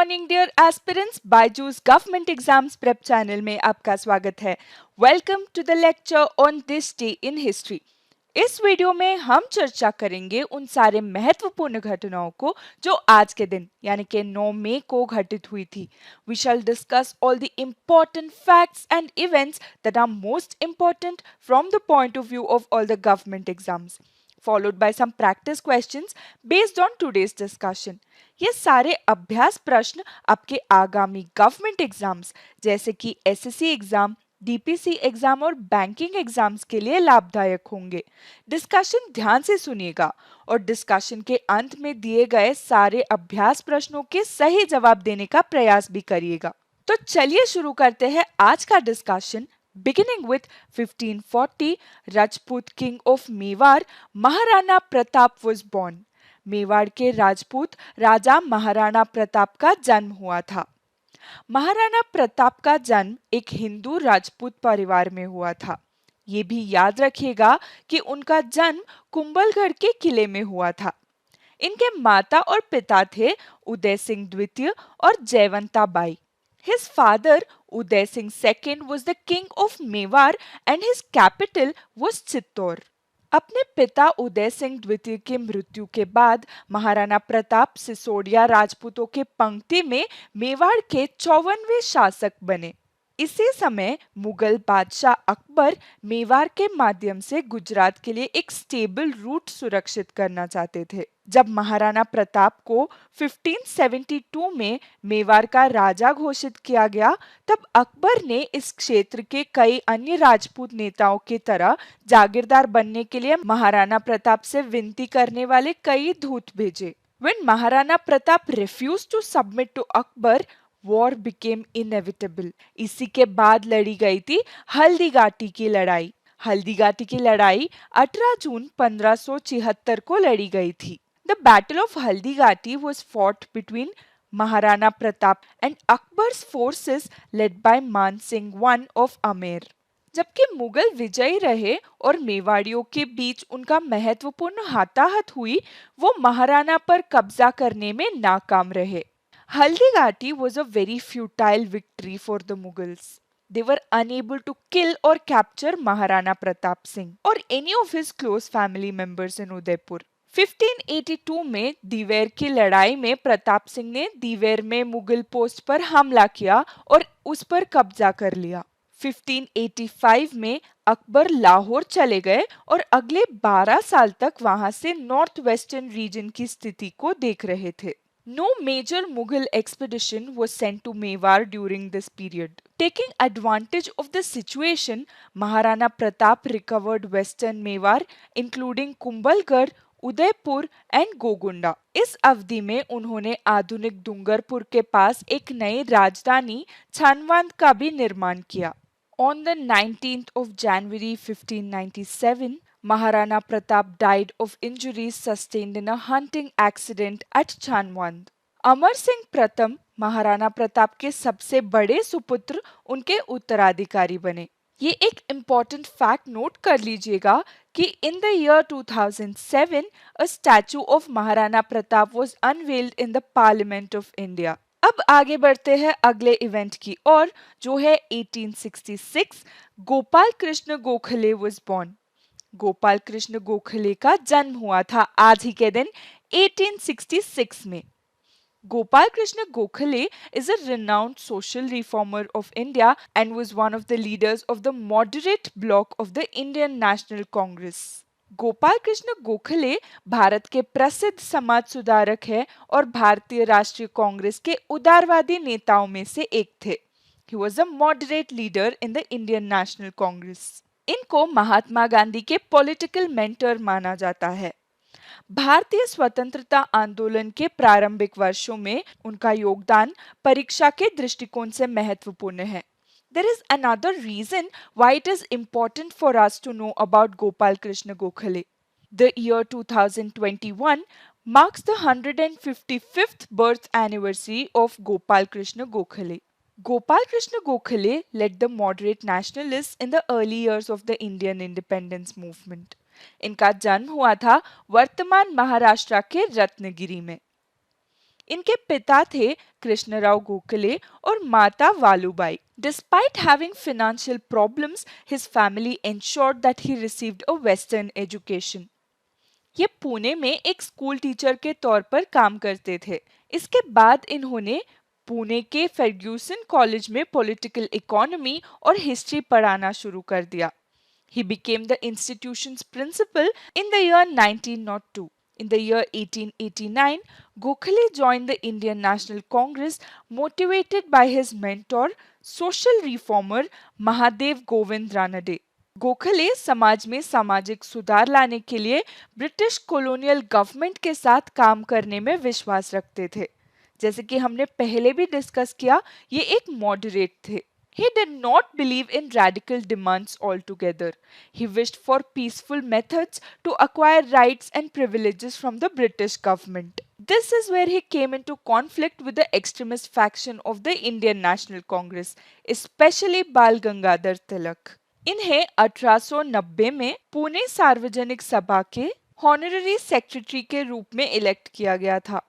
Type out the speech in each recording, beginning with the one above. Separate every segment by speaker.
Speaker 1: Morning dear aspirants, Byju's government exams prep channel में आपका स्वागत है। Welcome to the lecture on this day in history. इस video में हम चर्चा करेंगे उन सारे महत्वपूर्ण घटनाओं को जो आज के दिन यानी कि 9 मई को घटित हुई थी। We shall discuss all the important facts and events that are most important from the point of view of all the government exams, followed by some practice questions based on today's discussion. ये सारे अभ्यास प्रश्न आपके आगामी government exams जैसे कि SSC exam, DPC exam और banking exams के लिए लाभदायक होंगे। डिस्कशन ध्यान से सुनिएगा और डिस्कशन के अंत में दिए गए सारे अभ्यास प्रश्नों के सही जवाब देने का प्रयास भी करिएगा। तो चलिए शुरू करते हैं आज का discussion. Beginning with 1540, Rajput king of Mewar, Maharana Pratap was born. Mewar के राजपूत राजा महाराणा प्रताप का जन्म हुआ था। महाराणा प्रताप का जन्म एक हिंदू राजपूत परिवार में हुआ था। ये भी याद रखिएगा कि उनका जन्म कुंभलगढ़ के किले में हुआ था। इनके माता और पिता थे उदय सिंह द्वितीय और Jaiwanta by. His father Uday Singh II was the king of Mewar and his capital was Chittor. अपने पिता उदय सिंह द्वितीय की मृत्यु के बाद महाराणा प्रताप सिसोदिया राजपूतों के पंक्ति में मेवाड़ के 54वें शासक बने। इसी समय मुगल बादशाह अकबर मेवाड़ के माध्यम से गुजरात के लिए एक स्टेबल रूट सुरक्षित करना चाहते थे। जब महाराणा प्रताप को 1572 में मेवाड़ का राजा घोषित किया गया, तब अकबर ने इस क्षेत्र के कई अन्य राजपूत नेताओं की तरह जागीरदार बनने के लिए महाराणा प्रताप से विनती करने वाले कई दूत भेजे। When Maharana Pratap refused to submit to Akbar, war became inevitable. इसी के बाद लड़ी गई थी हल्दी घाटी की लड़ाई। हल्दी घाटी की लड़ाई 18 जून 1576 को लड़ी गई थी। The battle of Haldi Ghati was fought between Maharana Pratap and Akbar's forces led by मान सिंह वन ऑफ अमेर। जबकि मुगल विजयी रहे और मेवाड़ियों के बीच उनका महत्वपूर्ण हाथाहाथ हुई, वो महाराणा पर कब्जा करने में नाकाम रहे। Haldi Ghati was a very futile victory for the Mughals. They were unable to kill or capture Maharana Pratap Singh or any of his close family members in Udaipur. 1582 में दीवेर की लड़ाई में प्रताप सिंह ने दीवेर में मुगल पोस्ट पर हमला किया और उस पर कब्जा कर लिया। 1585 में अकबर लाहौर चले गए और अगले 12 साल तक वहां से नॉर्थ वेस्टर्न रीजन की स्थिति को देख रहे थे। No major Mughal expedition was sent to Mewar during this period. Taking advantage of the situation, Maharana Pratap recovered western Mewar, including Kumbhalgarh, Udaipur and Gogunda. इस अवधि में उन्होंने आधुनिक डूंगरपुर के पास एक नई राजधानी छानवांद का भी निर्माण किया। On the 19th of January 1597, Maharana Pratap died of injuries sustained in a hunting accident at Chanwand. Amar Singh प्रथम महाराणा प्रताप के सबसे बड़े सुपुत्र उनके उत्तराधिकारी बने। ये एक इम्पॉर्टेंट फैक्ट नोट कर लीजिएगा कि in the year 2007 a statue of Maharana Pratap was unveiled in the parliament of India. अब आगे बढ़ते हैं अगले इवेंट की ओर, जो है 1866। Gopal Krishna Gokhale was born. गोपाल कृष्ण गोखले का जन्म हुआ था आज ही के दिन 1866 में। Gopal Krishna Gokhale is a renowned social reformer of India and was one of the leaders of the moderate bloc of the Indian National Congress. Gopal Krishna Gokhale Bharat के प्रसिद्ध समाज सुधारक हैं और भारतीय राष्ट्रीय कांग्रेस के उदारवादी नेताओं में से एक थे। He was a moderate leader in the Indian National Congress. इनको महात्मा गांधी के पॉलिटिकल मेंटर माना जाता है। भारतीय स्वतंत्रता आंदोलन के प्रारंभिक वर्षों में उनका योगदान परीक्षा के दृष्टिकोण से महत्वपूर्ण है। There is another reason why it is important for us to know about Gopal Krishna Gokhale. The year 2021 marks the 155th birth anniversary of Gopal Krishna Gokhale. Gopal Krishna Gokhale led the moderate nationalists in the early years of the Indian independence movement. इनका जन्म हुआ था वर्तमान महाराष्ट्र के रत्नगिरी में। इनके पिता थे कृष्णराव गोखले और माता वालुबाई. Despite having financial problems, his family ensured that he received a Western education. ये पुणे में एक स्कूल टीचर के तौर पर काम करते थे. इसके बाद इन्होंने पुणे के फर्ग्यूसन कॉलेज में पॉलिटिकल इकोनॉमी और हिस्ट्री पढ़ाना शुरू कर दिया. He became the institution's principal in the year 1902. In the year 1889, Gokhale joined the Indian National Congress motivated by his mentor, social reformer Mahadev Govind Ranade. Gokhale समाज में सामाजिक सुधार लाने के लिए ब्रिटिश कॉलोनियल गवर्नमेंट के साथ काम करने में विश्वास रखते थे. जैसे कि हमने पहले भी डिस्कस किया, ये एक मॉडरेट थे. He did not believe in radical demands altogether. He wished for peaceful methods to acquire rights and privileges from the British government. This is where he came into conflict with the extremist faction of the Indian National Congress, especially Bal Gangadhar Tilak. इन्हें 1890 में पुणे सार्वजनिक सभा के honorary secretary के रूप में elect किया गया था.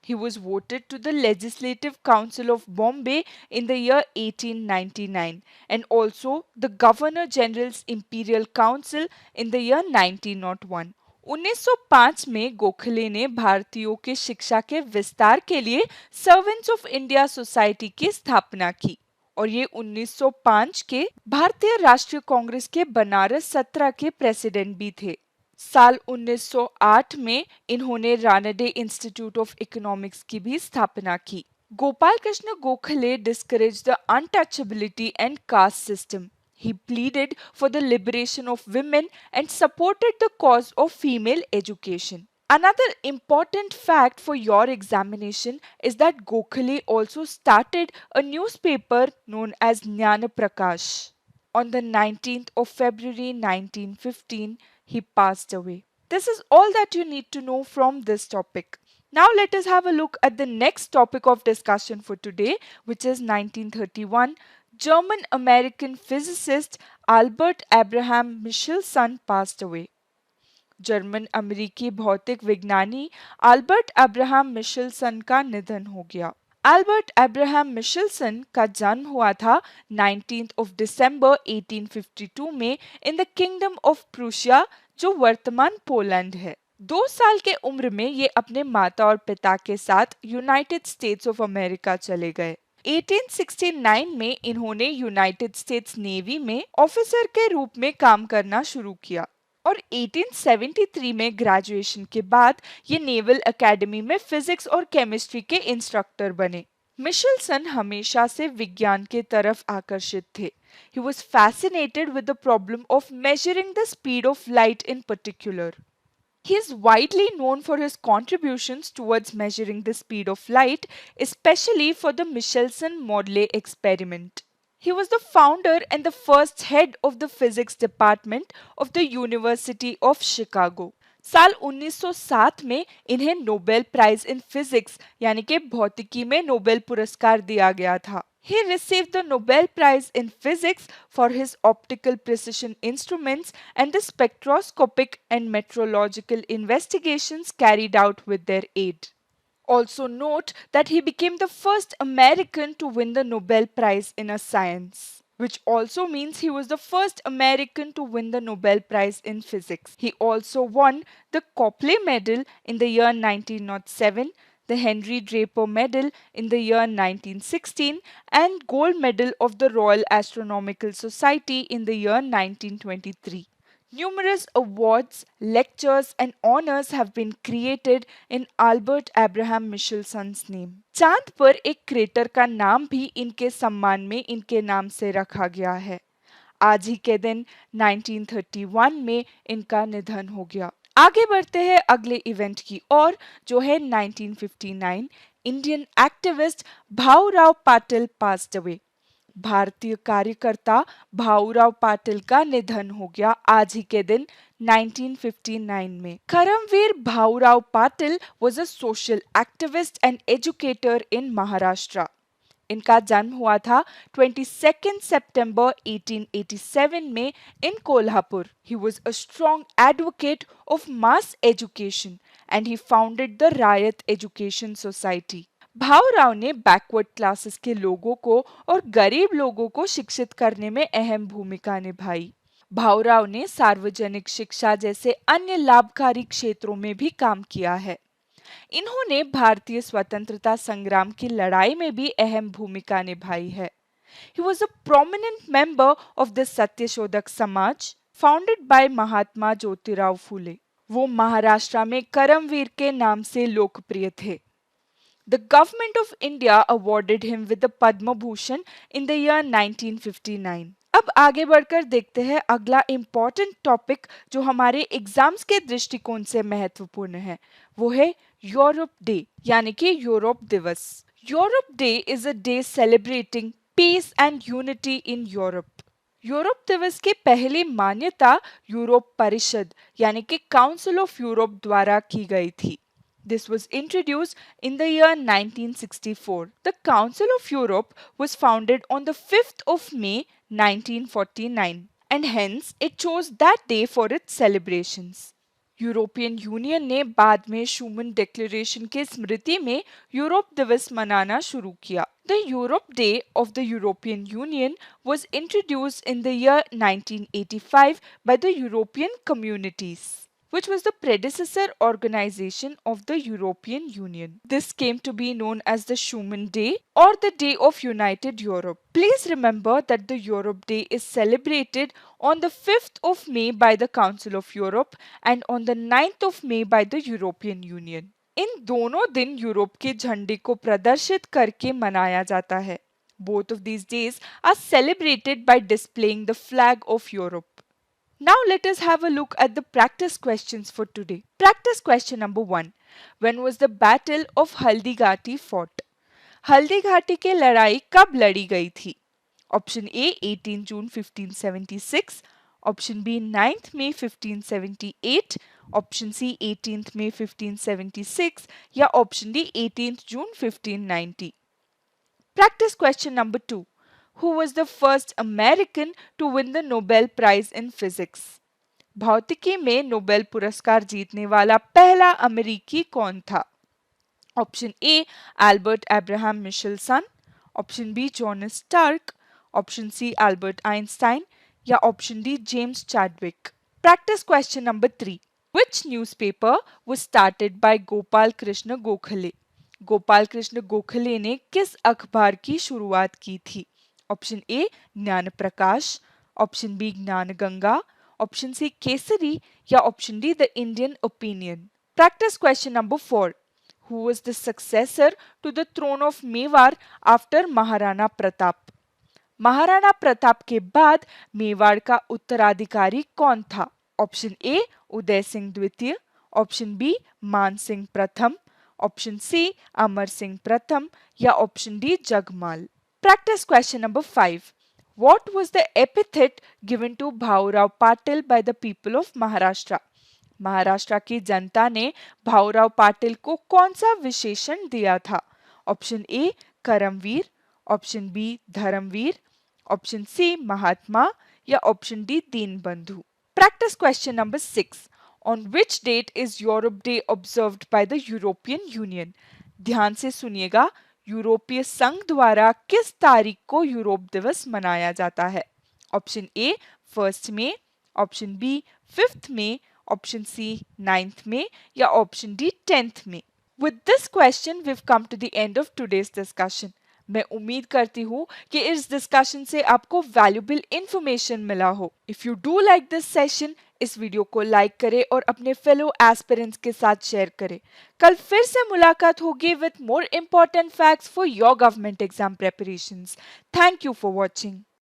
Speaker 1: He was voted to the Legislative Council of Bombay in the year 1899 and also the Governor General's Imperial Council in the year 1901. 1905 में गोखले ने भारतीयों के शिक्षा के विस्तार के लिए सर्वेंट्स ऑफ इंडिया सोसाइटी की स्थापना की और ये 1905 के भारतीय राष्ट्रीय कांग्रेस के बनारस सत्र के प्रेसिडेंट भी थे. साल 1908 में इन्होंने रानडे इंस्टीट्यूट ऑफ इकोनॉमिक्स की भी स्थापना की. Gopal Krishna Gokhale discouraged the untouchability and caste system. He pleaded for the liberation of women and supported the cause of female education. Another important fact for your examination is that Gokhale also started a newspaper known as Jnana Prakash. On the 19th of February 1915, he passed away. This is all that you need to know from this topic. Now let us have a look at the next topic of discussion for today, which is 1931. German-American physicist Albert Abraham Michelson passed away. German अमेरिकी भौतिक विज्ञानी Albert Abraham Michelsen का निधन हो गया. Albert Abraham Michelsen का जन्म हुआ था 19th of December 1852 में in the kingdom of Prussia, जो वर्तमान पोलैंड है. 2 साल के उम्र में ये अपने माता और पिता के साथ यूनाइटेड स्टेट्स ऑफ अमेरिका चले गए. 1869 में इन्होंने यूनाइटेड स्टेट्स नेवी में ऑफिसर के रूप में काम करना शुरू किया और 1873 में ग्रेजुएशन के बाद ये नेवल एकेडमी में फिजिक्स और केमिस्ट्री के इंस्ट्रक्टर बने. मिशेलसन हमेशा से विज्ञान के तरफ आकर्षित थे. He was fascinated with the problem of measuring the speed of light in particular. He is widely known for his contributions towards measuring the speed of light, especially for the Michelson-Morley experiment. He was the founder and the first head of the physics department of the University of Chicago. साल 1907 में इन्हें Nobel prize in physics यानी कि भौतिकी में Nobel पुरस्कार दिया गया था. He received the Nobel Prize in Physics for his optical precision instruments and the spectroscopic and metrological investigations carried out with their aid. Also note that he became the first American to win the Nobel Prize in a science, which also means he was the first American to win the Nobel Prize in Physics. He also won the Copley Medal in the year 1907, the Henry Draper Medal in the year 1916, and Gold Medal of the Royal Astronomical Society in the year 1923. Numerous awards, lectures, and honors have been created in Albert Abraham Michelson's name. चांद पर एक crater का नाम भी इनके सम्मान में इनके नाम से रखा गया है. आज ही के दिन 1931 में इनका निधन हो गया. आगे बढ़ते हैं अगले इवेंट की ओर, जो है 1959. Indian activist Bhaurao Patil passed away. भारतीय कार्यकर्ता भाऊराव पाटिल का निधन हो गया आज ही के दिन 1959 में. Karambir Bhaurao Patil was a social activist and educator in Maharashtra. इनका जन्म हुआ था 22 सितंबर 1887 में इन Kolhapur. He was a strong advocate of mass education and he founded the Rayat Education Society. Bhaurao ने बैकवर्ड क्लासेस के लोगों को और गरीब लोगों को शिक्षित करने में अहम भूमिका निभाई। भाऊराव ने सार्वजनिक शिक्षा जैसे अन्य लाभकारी क्षेत्रों में भी काम किया है। इन्होंने भारतीय स्वतंत्रता संग्राम की लड़ाई में भी अहम भूमिका निभाई है। He was a prominent member of the Satyashodhak Samaj founded by Mahatma Jyotirao Phule. वो महाराष्ट्र में करमवीर के नाम से लोकप्रिय थे। The government of India awarded him with the Padma Bhushan in the year 1959। अब आगे बढ़कर देखते हैं अगला इम्पॉर्टेंट टॉपिक जो हमारे एग्जाम्स के दृष्टिकोण से महत्वपूर्ण है, वो है यूरोप डे यानी कि यूरोप दिवस। Europe day is a day celebrating peace and unity in Europe. Europe दिवस की पहली मान्यता यूरोप परिषद यानी कि काउंसिल ऑफ यूरोप द्वारा की गई थी। This was introduced in the year 1964. The Council of Europe was founded on the 5th of May 1949 and hence it chose that day for its celebrations. European union ने बाद में Schuman declaration के स्मृति में Europe दिवस मनाना शुरू किया। The Europe Day of the European Union was introduced in the year 1985 by the European Communities, which was the predecessor organization of the European Union. This came to be known as the Schuman Day or the Day of United Europe. Please remember that the Europe Day is celebrated on the 5th of May by the Council of Europe and on the 9th of May by the European Union. इन दोनों दिन Europe के झंडे को प्रदर्शित करके मनाया जाता है। Both of these days are celebrated by displaying the flag of Europe. Now let us have a look at the practice questions for today. Practice question number 1. When was the Battle of Haldighati fought? Haldighati की लड़ाई कब लड़ी गई थी? Option A 18 जून 1576, option B 9 मई 1578, option C 18 मई 1576 या ऑप्शन डी 18 जून 1590. Practice question number 2. Who was the first American to win the Nobel Prize in Physics? भौतिकी में नोबेल पुरस्कार जीतने वाला पहला अमेरिकी कौन था? Option A Albert Abraham Michelson, option B John Stark, option C Albert Einstein या option D James Chadwick. Practice question number 3. Which newspaper was started by Gopal Krishna Gokhale? Gopal Krishna Gokhale ने किस अखबार की शुरुआत की थी? ऑप्शन ए ज्ञान प्रकाश, ऑप्शन बी ज्ञान गंगा, ऑप्शन सी केसरी या option D the Indian opinion. Practice question number 4. Who was the successor to the throne of Mewar after Maharana Pratap? Maharana Pratap के बाद मेवाड़ का उत्तराधिकारी कौन था? ऑप्शन ए उदय सिंह द्वितीय, ऑप्शन बी मान सिंह प्रथम, ऑप्शन सी अमर सिंह प्रथम या option D Jagmal. Practice question number 5. What was the epithet given to Bhaurao Patil by the people of Maharashtra? Maharashtra की जनता ने भाऊराव पाटिल को कौन सा विशेषण दिया था? Option A Karamveer, option B Dharmveer, option C Mahatma या option D Deenbandhu. Practice question number 6. On which date is Europe day observed by the European union? ध्यान से सुनिएगा, यूरोपीय संघ द्वारा किस तारीख को यूरोप दिवस मनाया जाता है? ऑप्शन ए 1 मई, ऑप्शन बी 5 मई, ऑप्शन सी 9th में या ऑप्शन डी 10th में. With this question we've come to the end of today's discussion. मैं उम्मीद करती हूँ कि इस डिस्कशन से आपको वैल्यूबल इंफॉर्मेशन मिला हो. If you do like this session, इस वीडियो को लाइक करें और अपने फेलो एस्पिरेंट्स के साथ शेयर करें. कल फिर से मुलाकात होगी with more important facts for your government exam preparations. Thank you for watching.